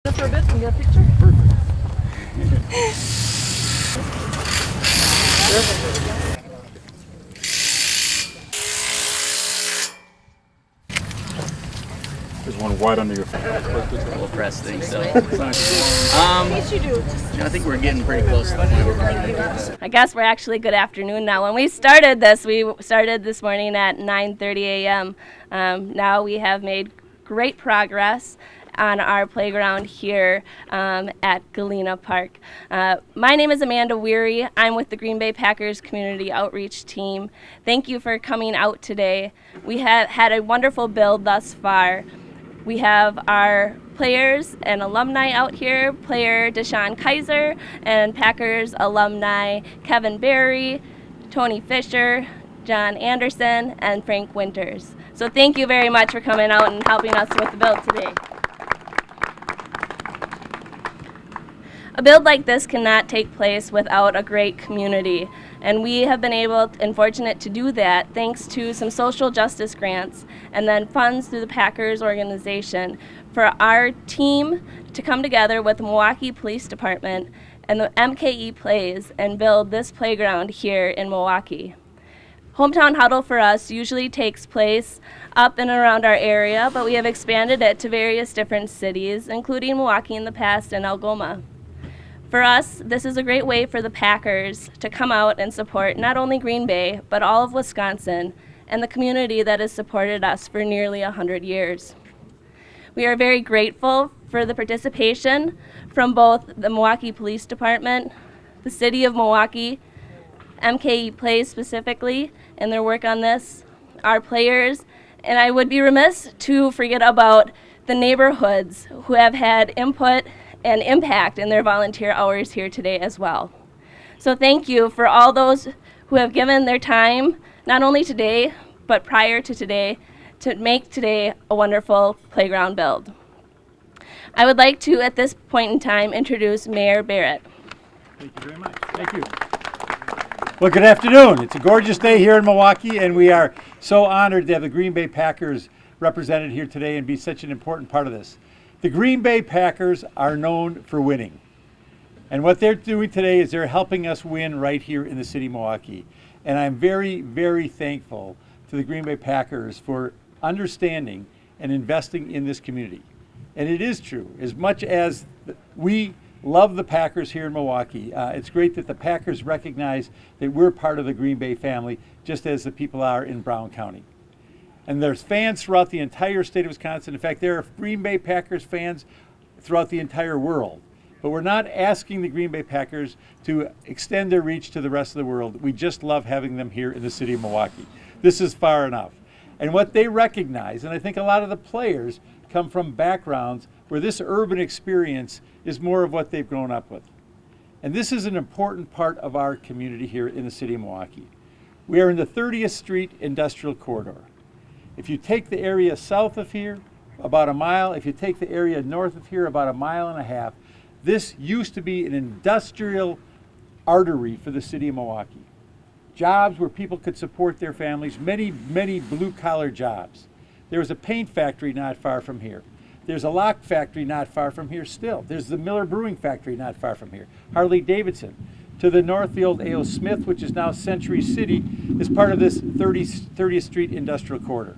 For a bit and get a picture? There's one wide under your We'll press things so. I think we're getting pretty close to the point where we're ready to I guess we're actually good afternoon now. When we started this morning at 9:30 a.m. Now we have made great progress on our playground here at Galena Park. My name is Amanda Weary. I'm with the Green Bay Packers Community Outreach Team. Thank you for coming out today. We have had a wonderful build thus far. We have our players and alumni out here, player Deshaun Kaiser and Packers alumni Kevin Berry, Tony Fisher, John Anderson, and Frank Winters. So thank you very much for coming out and helping us with the build today. A build like this cannot take place without a great community, and we have been able and fortunate to do that thanks to some social justice grants and then funds through the Packers organization for our team to come together with the Milwaukee Police Department and the MKE Plays and build this playground here in Milwaukee. Hometown Huddle for us usually takes place up and around our area, but we have expanded it to various different cities, including Milwaukee in the past and Algoma. For us, this is a great way for the Packers to come out and support not only Green Bay, but all of Wisconsin and the community that has supported us for nearly 100 years. We are very grateful for the participation from both the Milwaukee Police Department, the City of Milwaukee, MKE Plays specifically, and their work on this, our players, and I would be remiss to forget about the neighborhoods who have had input and impact in their volunteer hours here today as well. So thank you for all those who have given their time, not only today, but prior to today, to make today a wonderful playground build. I would like to, at this point in time, introduce Mayor Barrett. Thank you very much. Thank you. Well, good afternoon. It's a gorgeous day here in Milwaukee, and we are so honored to have the Green Bay Packers represented here today and be such an important part of this. The Green Bay Packers are known for winning. And what they're doing today is they're helping us win right here in the city of Milwaukee. And I'm very, very thankful to the Green Bay Packers for understanding and investing in this community. And it is true, as much as we love the Packers here in Milwaukee, it's great that the Packers recognize that we're part of the Green Bay family, just as the people are in Brown County. And there's fans throughout the entire state of Wisconsin. In fact, there are Green Bay Packers fans throughout the entire world. But we're not asking the Green Bay Packers to extend their reach to the rest of the world. We just love having them here in the city of Milwaukee. This is far enough. And what they recognize, and I think a lot of the players come from backgrounds where this urban experience is more of what they've grown up with. And this is an important part of our community here in the city of Milwaukee. We are in the 30th Street Industrial Corridor. If you take the area south of here, about a mile, if you take the area north of here, about 1.5 miles, this used to be an industrial artery for the city of Milwaukee. Jobs where people could support their families, many, many blue-collar jobs. There was a paint factory not far from here. There's a lock factory not far from here still. There's the Miller Brewing Factory not far from here. Harley Davidson. To the north, the old A.O. Smith, which is now Century City, is part of this 30th Street Industrial Corridor.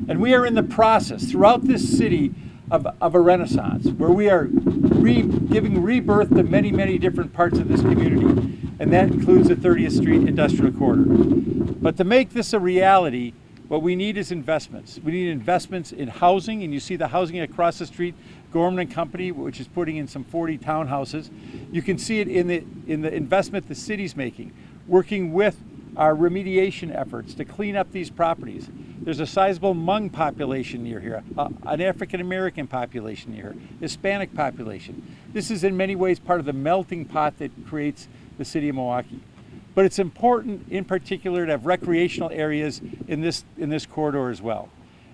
And we are in the process throughout this city of a renaissance, where we are giving rebirth to many, many different parts of this community. And that includes the 30th Street Industrial Corridor. But to make this a reality, what we need is investments. We need investments in housing, and you see the housing across the street, Gorman and Company, which is putting in some 40 townhouses. You can see it in the investment the city's making, working with our remediation efforts to clean up these properties. There's a sizable Hmong population near here, an African American population near here, Hispanic population. This is in many ways part of the melting pot that creates the city of Milwaukee. But it's important in particular to have recreational areas in this corridor as well.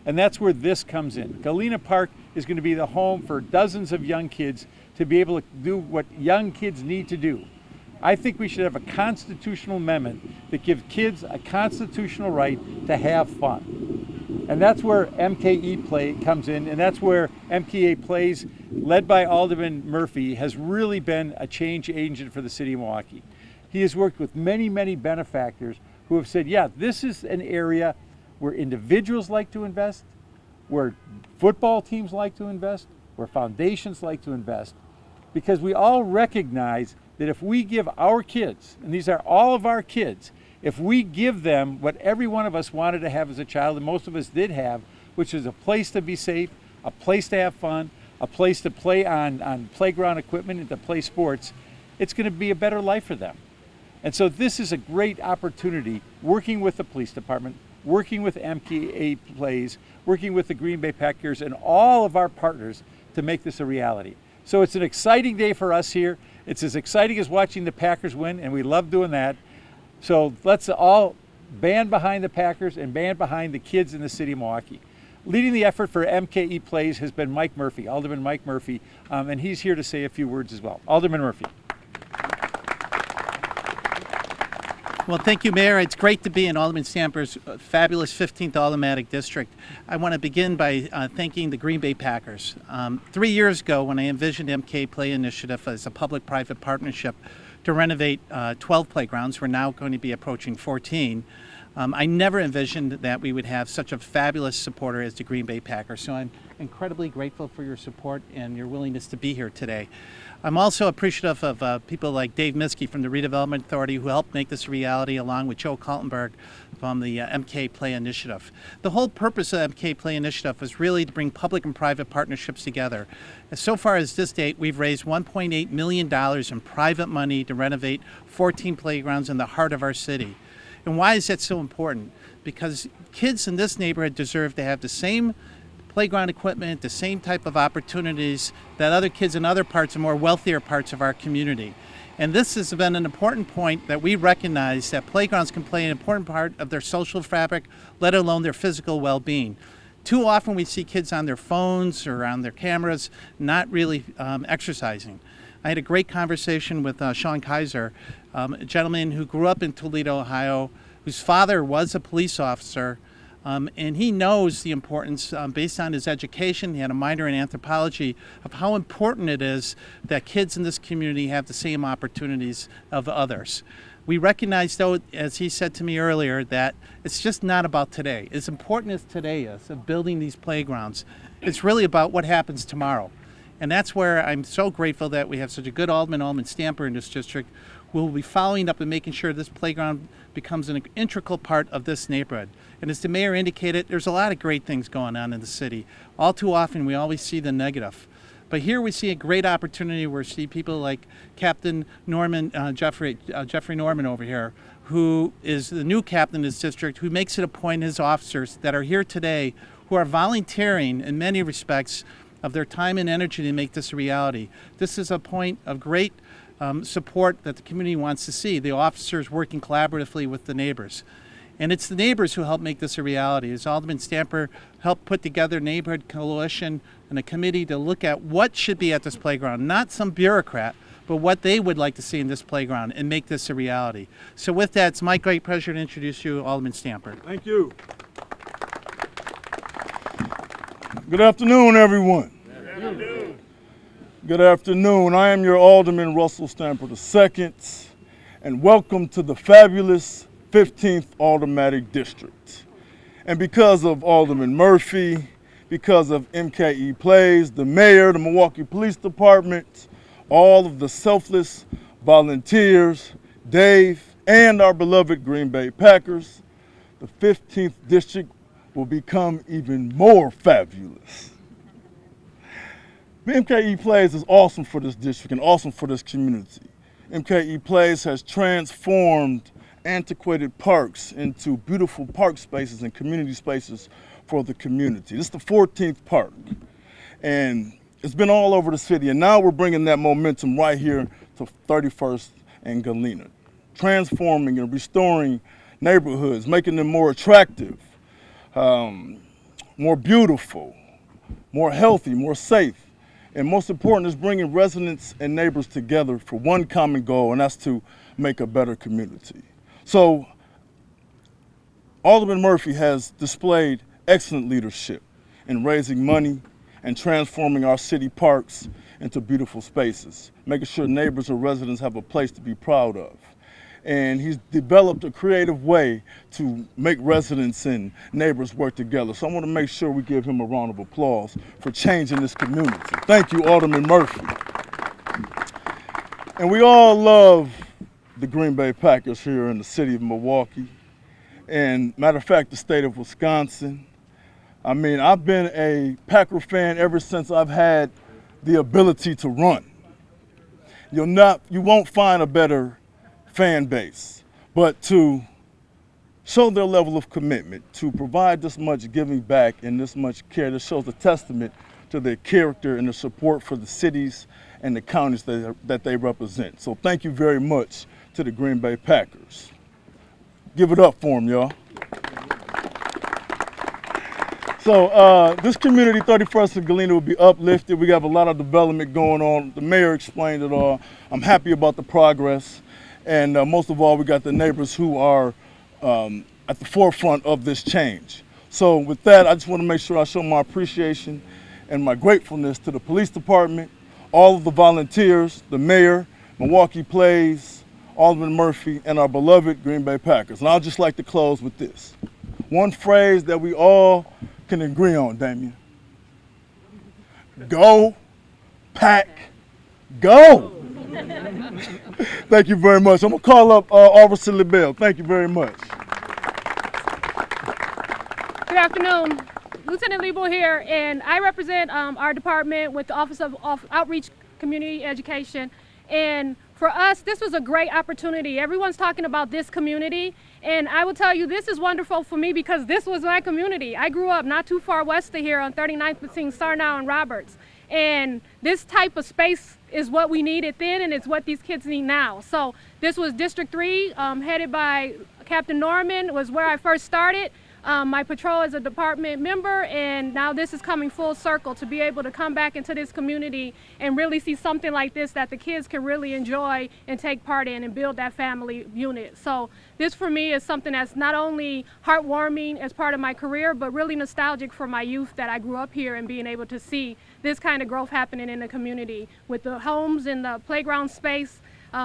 And that's where this comes in. Galena Park is going to be the home for dozens of young kids to be able to do what young kids need to do. I think we should have a constitutional amendment that gives kids a constitutional right to have fun. And that's where MKE Play comes in, and that's where MKE Plays, led by Alderman Murphy, has really been a change agent for the city of Milwaukee. He has worked with many, many benefactors who have said, yeah, this is an area where individuals like to invest, where football teams like to invest, where foundations like to invest, because we all recognize that if we give our kids, and these are all of our kids, if we give them what every one of us wanted to have as a child, and most of us did have, which is a place to be safe, a place to have fun, a place to play on playground equipment and to play sports, it's going to be a better life for them. And so this is a great opportunity, working with the police department, working with MKE Plays, working with the Green Bay Packers and all of our partners to make this a reality. So it's an exciting day for us here. It's as exciting as watching the Packers win, and we love doing that. So let's all band behind the Packers and band behind the kids in the city of Milwaukee. Leading the effort for MKE Plays has been Mike Murphy, Alderman Mike Murphy, and he's here to say a few words as well. Alderman Murphy. Well, thank you, Mayor. It's great to be in Alderman Stamper's fabulous 15th Automatic District. I want to begin by thanking the Green Bay Packers. 3 years ago, when I envisioned MKE Play Initiative as a public-private partnership to renovate 12 playgrounds, we're now going to be approaching 14. I never envisioned that we would have such a fabulous supporter as the Green Bay Packers. So I'm incredibly grateful for your support and your willingness to be here today. I'm also appreciative of people like Dave Miskey from the Redevelopment Authority who helped make this a reality, along with Joe Kaltenberg from the MKE Play Initiative. The whole purpose of MKE Play Initiative was really to bring public and private partnerships together. So far as this date, we've raised $1.8 million in private money to renovate 14 playgrounds in the heart of our city. And why is that so important? Because kids in this neighborhood deserve to have the same playground equipment, the same type of opportunities that other kids in other parts, more wealthier parts of our community. And this has been an important point that we recognize that playgrounds can play an important part of their social fabric, let alone their physical well-being. Too often we see kids on their phones or on their cameras not really exercising. I had a great conversation with Sean Kaiser, a gentleman who grew up in Toledo, Ohio, whose father was a police officer, and he knows the importance, based on his education, he had a minor in anthropology, of how important it is that kids in this community have the same opportunities of others. We recognize, though, as he said to me earlier, that it's just not about today. As important as today is of building these playgrounds, it's really about what happens tomorrow. And that's where I'm so grateful that we have such a good Alderman Stamper in this district who will be following up and making sure this playground becomes an integral part of this neighborhood. And as the mayor indicated, there's a lot of great things going on in the city. All too often we always see the negative. But here we see a great opportunity where we see people like Captain Norman, Jeffrey Norman over here, who is the new captain of this district, who makes it a point, his officers that are here today, who are volunteering in many respects of their time and energy to make this a reality. This is a point of great support that the community wants to see, the officers working collaboratively with the neighbors. And it's the neighbors who help make this a reality. As Alderman Stamper helped put together a neighborhood coalition and a committee to look at what should be at this playground, not some bureaucrat, but what they would like to see in this playground and make this a reality. So with that, it's my great pleasure to introduce you, Alderman Stamper. Thank you. Good afternoon, everyone. Good afternoon. Good afternoon. I am your Alderman Russell Stamper II, and welcome to the fabulous 15th Automatic District. And because of Alderman Murphy, because of MKE Plays, the mayor, the Milwaukee Police Department, all of the selfless volunteers, Dave, and our beloved Green Bay Packers, the 15th District will become even more fabulous. MKE Plays is awesome for this district and awesome for this community. MKE Plays has transformed antiquated parks into beautiful park spaces and community spaces for the community. This is the 14th park, and it's been all over the city, and now we're bringing that momentum right here to 31st and Galena, transforming and restoring neighborhoods, making them more attractive, more beautiful, more healthy, more safe, and most important is bringing residents and neighbors together for one common goal, and that's to make a better community. So Alderman Murphy has displayed excellent leadership in raising money and transforming our city parks into beautiful spaces, making sure neighbors or residents have a place to be proud of. And he's developed a creative way to make residents and neighbors work together. So I want to make sure we give him a round of applause for changing this community. Thank you, Alderman Murphy. And we all love the Green Bay Packers here in the city of Milwaukee. And matter of fact, the state of Wisconsin. I mean, I've been a Packer fan ever since I've had the ability to run. You won't find a better fan base, but to show their level of commitment, to provide this much giving back and this much care, this shows a testament to their character and the support for the cities and the counties that they represent. So thank you very much to the Green Bay Packers. Give it up for them, y'all. So this community, 31st and Galena, will be uplifted. We have a lot of development going on. The mayor explained it all. I'm happy about the progress. And most of all, we got the neighbors who are at the forefront of this change. So with that, I just want to make sure I show my appreciation and my gratefulness to the police department, all of the volunteers, the mayor, MKE Plays, Alderman Murphy, and our beloved Green Bay Packers. And I'd just like to close with this. One phrase that we all can agree on, Damien. Go, Pack, go! Thank you very much. I'm going to call up Officer LaBelle. Thank you very much. Good afternoon. Lieutenant Liebel here, and I represent our department with the Office of Outreach Community Education. And for us, this was a great opportunity. Everyone's talking about this community, and I will tell you, this is wonderful for me because this was my community. I grew up not too far west of here on 39th between Sarnow and Roberts. And this type of space is what we needed then, and it's what these kids need now. So this was District 3, headed by Captain Norman, was where I first started. My patrol as a department member, and now this is coming full circle to be able to come back into this community and really see something like this that the kids can really enjoy and take part in and build that family unit. So this for me is something that's not only heartwarming as part of my career, but really nostalgic for my youth that I grew up here and being able to see this kind of growth happening in the community with the homes and the playground space.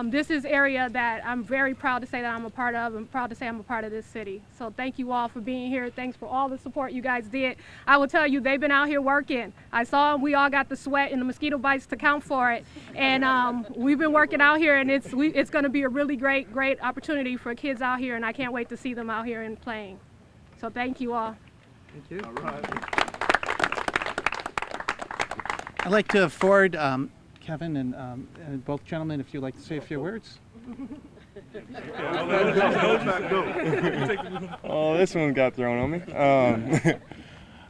This is area that I'm very proud to say that I'm a part of. I'm proud to say I'm a part of this city. So thank you all for being here. Thanks for all the support you guys did. I will tell you, they've been out here working. I saw them. We all got the sweat and the mosquito bites to count for it. And we've been working out here, and it's going to be a really great opportunity for kids out here, and I can't wait to see them out here and playing. So thank you all. Thank you. All right. I'd like to afford Kevin and both gentlemen, if you'd like to say a few words. Oh, this one got thrown on me.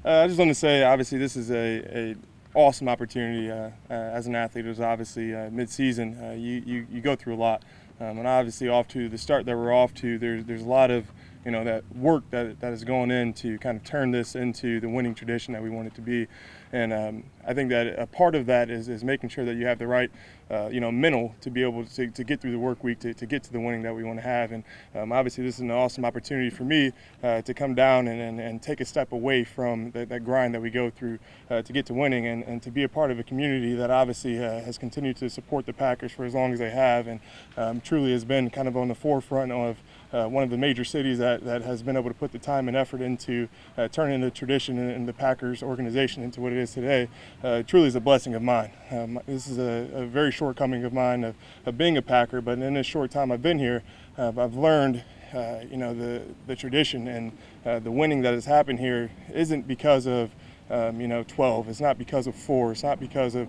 I just want to say, obviously, this is a awesome opportunity. As an athlete, it was obviously mid-season. You go through a lot, and obviously, off to the start that we're off to, there's a lot of that work that is going in to kind of turn this into the winning tradition that we want it to be. And I think that a part of that is making sure that you have the right, mental to be able to get through the work week, to get to the winning that we want to have. And obviously this is an awesome opportunity for me to come down and take a step away from that grind that we go through to get to winning and to be a part of a community that obviously has continued to support the Packers for as long as they have, and truly has been kind of on the forefront of one of the major cities that has been able to put the time and effort into turning the tradition and the Packers organization into what it is today. Truly is a blessing of mine. This is a very shortcoming of mine of being a Packer, but in this short time I've been here, I've learned the tradition and the winning that has happened here isn't because of 12. It's not because of 4. It's not because of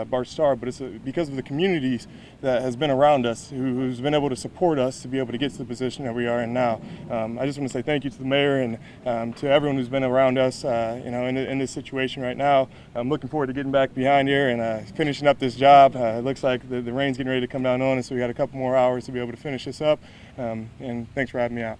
Bart Starr, but it's because of the communities that has been around us, who's been able to support us to be able to get to the position that we are in now. I just want to say thank you to the mayor and to everyone who's been around us, in this situation right now. I'm looking forward to getting back behind here and finishing up this job. It looks like the rain's getting ready to come down on us, so we got a couple more hours to be able to finish this up. And thanks for having me out.